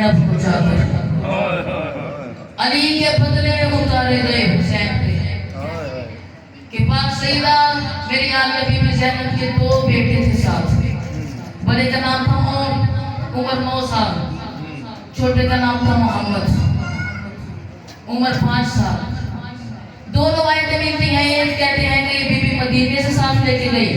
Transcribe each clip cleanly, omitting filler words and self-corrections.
ज़ैनब को जाकर अली के बदले में उतारे गए हुसैन पे के पास सईदा मेरी आले बीबी ज़ैनब के दो बेटे थे साथ। बड़े का नाम था उमर 9 साल, छोटे का नाम था मोहम्मद, उम्र 5 साल। दो रवायतें मिलती हैं, एक कहते हैं कि ये बीबी मदीने से साथ लेके गई,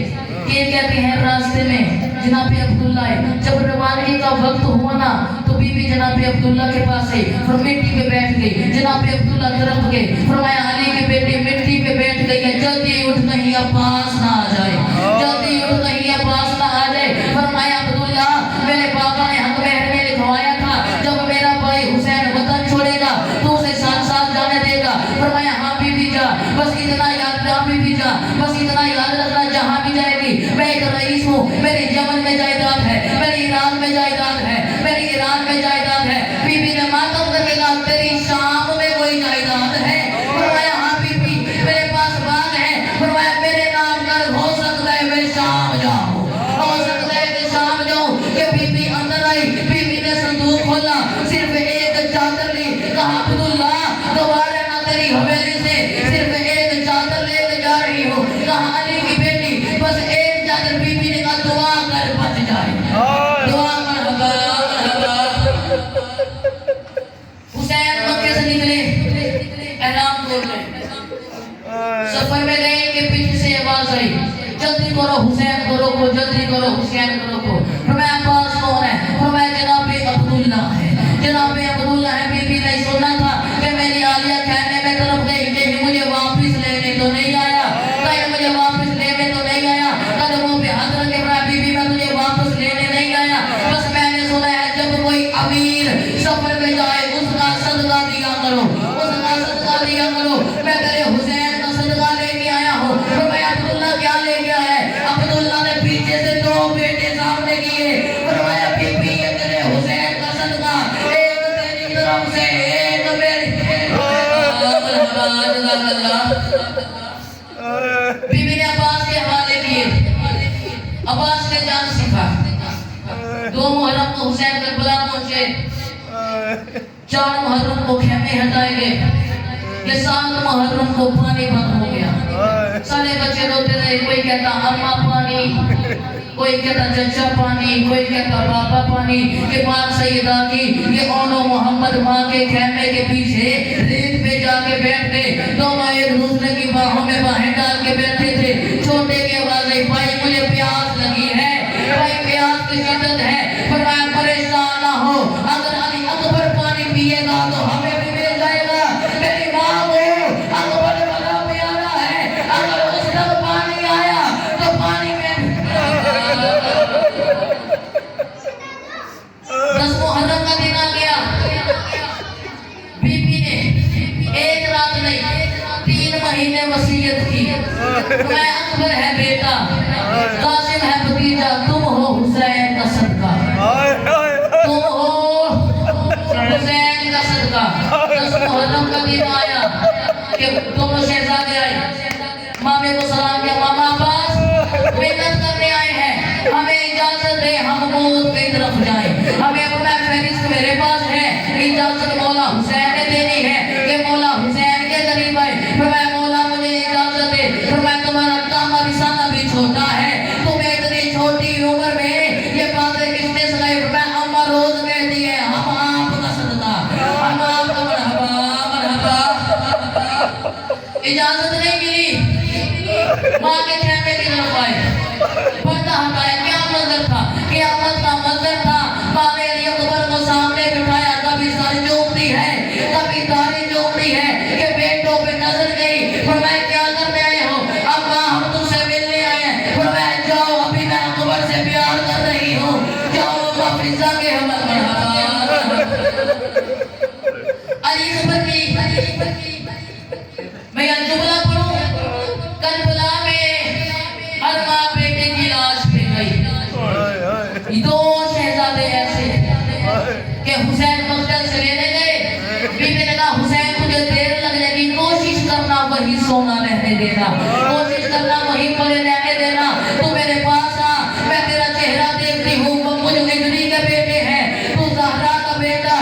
ये कहते हैं रास्ते में जनाब अब्दुल्ला है। जब रवानगी का वक्त हुआ ना तो बीबी जनाब अब्दुल्ला के पास आई, फिर मिट्टी पे बैठ गई। जनाब अब्दुल्ला तरफ गए, फरमाया अली की बेटी मिट्टी पे बैठ गई है, जल्दी उठ कहीं अब्बास ना आ जाए, जल्दी उठ कहीं अब्बास ना आ जाए। फरमाया अब्दुल्ला मेरे पापा ने हक महर में लिखवाया था जब मेरा भाई हुसैन वतन छोड़ेगा तो उसे साथ साथ जाने देगा। फरमाया हाँ बीबी जा, बस इतना याद रखना बीबी जा, बस इतना याद रखना जहाँ भी जाएगी मैं एक रईस हूँ, मेरी यमन में जायदाद है, मेरी ईरान में जायदाद है, मेरी ईरान में जायदाद है। बीबी ने मातम करके कहा तेरी शाम में कोई जायदाद है? फरमाया हाँ बीबी मेरे पास बाग है। फरमाया मेरे नाम कर, हो सकता है मैं शाम जाऊँ, हो सकता है कि शाम जाऊँ। कि बीबी अंदर आई, बीबी ने संदूक खोला, सिर्फ एक चादर ली, कहा अब्दुल्ला दोबारा ना तेरी हवेली से सिर्फ एक चादर लेके जा रही हूँ। कहा अली की बेटी बस एक चादर। बीबी ने कहा दुआ कर बच जाए, दुआ मरहबा मरहबा। हुसैन मक्के से निकले, एहराम तोड़ ले, सफर में गए कि पीछे से आवाज आई जल्दी करो हुसैन को रोको, जल्दी करो हुसैन को रोको। फरमाया अब्बास कौन है? फरमाया जनाब अब्दुल्ला है, जनाब अब्दुल्ला है। बीबी ने सुना था कि मेरी आलिया कहने में तरफ गई कि मुझे वापस लेने तो नहीं आया, कहीं मुझे वापस लेने तो नहीं आया। कदमों पे हाथ रखे बीबी मैं तुझे वापस लेने नहीं आया, बस मैंने सुना है जब कोई अमीर सफर में जाए उसका सदका दिया करो, उसका सदका दिया करो। मैं तेरे हुसैन का सदका लेके आया हूँ। फरमाया अब्दुल्ला क्या लेके आया है? अब्दुल्ला ने पीछे से दो बेटे सामने किए। फरमाया बीबी ये तेरे हुसैन का सदका, एक तेरी तरफ से एक मेरी। बीबी ने अब्बास के हवाले किए, अब्बास ने जान सीखा। 2 मुहर्रम को हुसैन करबला पहुंचे, 4 मुहर्रम को खेमे हटाए गए, ये 7 मुहर्रम को पानी बंद हो गया। सारे बच्चे रोते रहे, कोई कहता अम्मा पानी, कोई कहता चचा पानी, कोई कहता बाबा पानी। के बाद सैयदा की ये ओनो मोहम्मद माँ के खेमे के पीछे रेत पे जाके बैठ गए। दोनों एक दूसरे की बाहों में बाहें डाल के बैठे थे। छोटे की आवाज आई भाई मुझे प्यास लगी है, भाई प्यास की शिद्दत है। फरमाया परेशान ना हो, अगर अली अकबर पानी पिएगा तो हमें भी मिल जाएगा। मेरी माँ को अकबर बड़ा प्यारा है, अगर उस तक पानी आया तो पानी में 10 मुहर्रम का दिन आ गया। बीबी ने एक रात नहीं 3 महीने वसीयत की। मैं अकबर है बेटा, कासिम है भतीजा, तुम हो हुसैन का सदका, तुम हो हुसैन का सदका। 10 मुहर्रम का दिन आया कि दोनों शहजादे आए, मामे को सलाम किया, मामा अब्बास मेहनत करने आए हैं, हमें इजाजत दे हम मौत की तरफ जाएं। हमें अपना फहरिस्त मेरे पास है, इजाजत मौला हुसैन ने देनी है कि मौला हुसैन के करीब आए। फरमाया मौला मुझे इजाजत दे। फरमाया तुम्हारा दामा रिसाना भी छोटा है, तुम्हें इतनी छोटी उम्र में ये बातें किसने सुनाई? फरमाया अम्मा रोज कहती है हम आपका सदका, हम आपका मरहबा मरहबा। इजाजत नहीं मिली, माँ के खेमे की तरफ आए, पर्दा हटाया। क्या मंजर था? क़यामत का मंजर था। माँ ने अली अकबर को सामने बिठाया, कभी सर झुकती है, कभी दाढ़ी झुकती है कि बेटों पे नजर गई। फरमाया क्या करने आए हो? अम्मा हम तुझसे मिलने आए हैं। फरमाया जाओ, अभी मैं अकबर से प्यार कर रही हूँ, जाओ मफिजा के हमल मरहबा। अली अकबर की मैं जुमला पढ़ूं, करबला में हर माँ बेटे की लाश पे गई। 2 शहजादे ऐसे कि हुसैन मक्तल से लेने गए। बीबी ने कहा हुसैन मुझे देर लग जाएगी, कोशिश करना वही सोना रहने देना, कोशिश करना वही पले रहने देना। तू मेरे पास आ, मैं तेरा चेहरा देखती हूँ, मुझे इजरी के बेटे हैं, तू ज़हरा का बेटा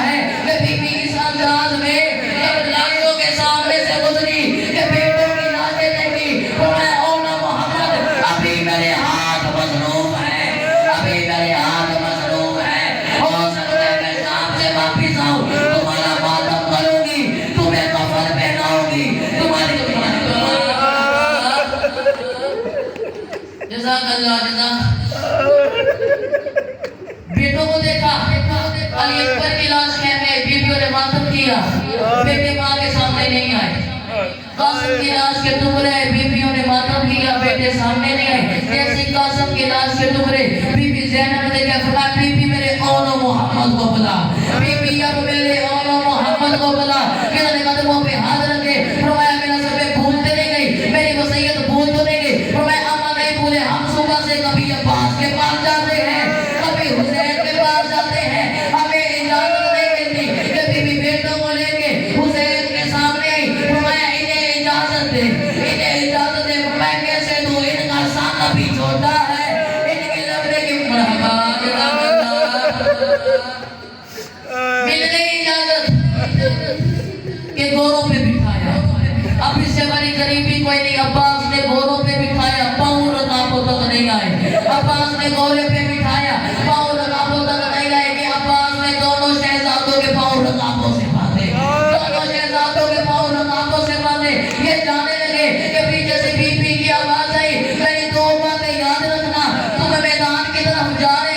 अल्लाह जज़ाक। बेटों को देखा, अली अकबर की लाश में बीवियों ने मातम किया, बेटे माँ के सामने नहीं आए। कासिम की लाश के टुकड़े बीवियों ने मातम किया, बेटे सामने नहीं आए। जैसे कासिम की लाश के टुकड़े बीबी ज़ैनब ने क्या फरमाया, बीबी मेरे औनो मोहम्मद को बुला, बीबी अब मेरे औनो मोहम्मद को बुला। कितने कदमों पे हाथ रखे, फरमाया मेरा सब भूलते नहीं गई, मेरी वसीयत भूल तो नहीं गई। फरमाया अम्मा नहीं भूले, हम सुबह से कभी अब्बास के पास जाते हैं, कभी हुसैन के पास जाते हैं, हमें इजाजत नहीं मिलती कि बीबी बेटों को लेके हुसैन के सामने आई। फरमाया इन्हें इजाजत दे, इन्हें इजाजत दे। मैं कैसे दूं, इनका सामना भी छोटा है, इनकी लबरे की मरहबा मिल गई इजाजत के गोरों पे बिठाया। अब इससे बड़ी गरीबी कोई नहीं। अब्बास ने गोरों पे बिठाया, पाँव रकाबों तक नहीं आए। अब्बास ने गोरे पे बिठाया, पाँव रकाबों तक नहीं आए कि अब्बास ने दोनों शहजादों के पाँव रकाबों से बांधे, दोनों शहजादों के पाँव रकाबों से बांधे। ये जाने लगे कि पीछे से बीबी की आवाज आई, मेरी दो बातें याद रखना, तुम मैदान की तरफ जा रहे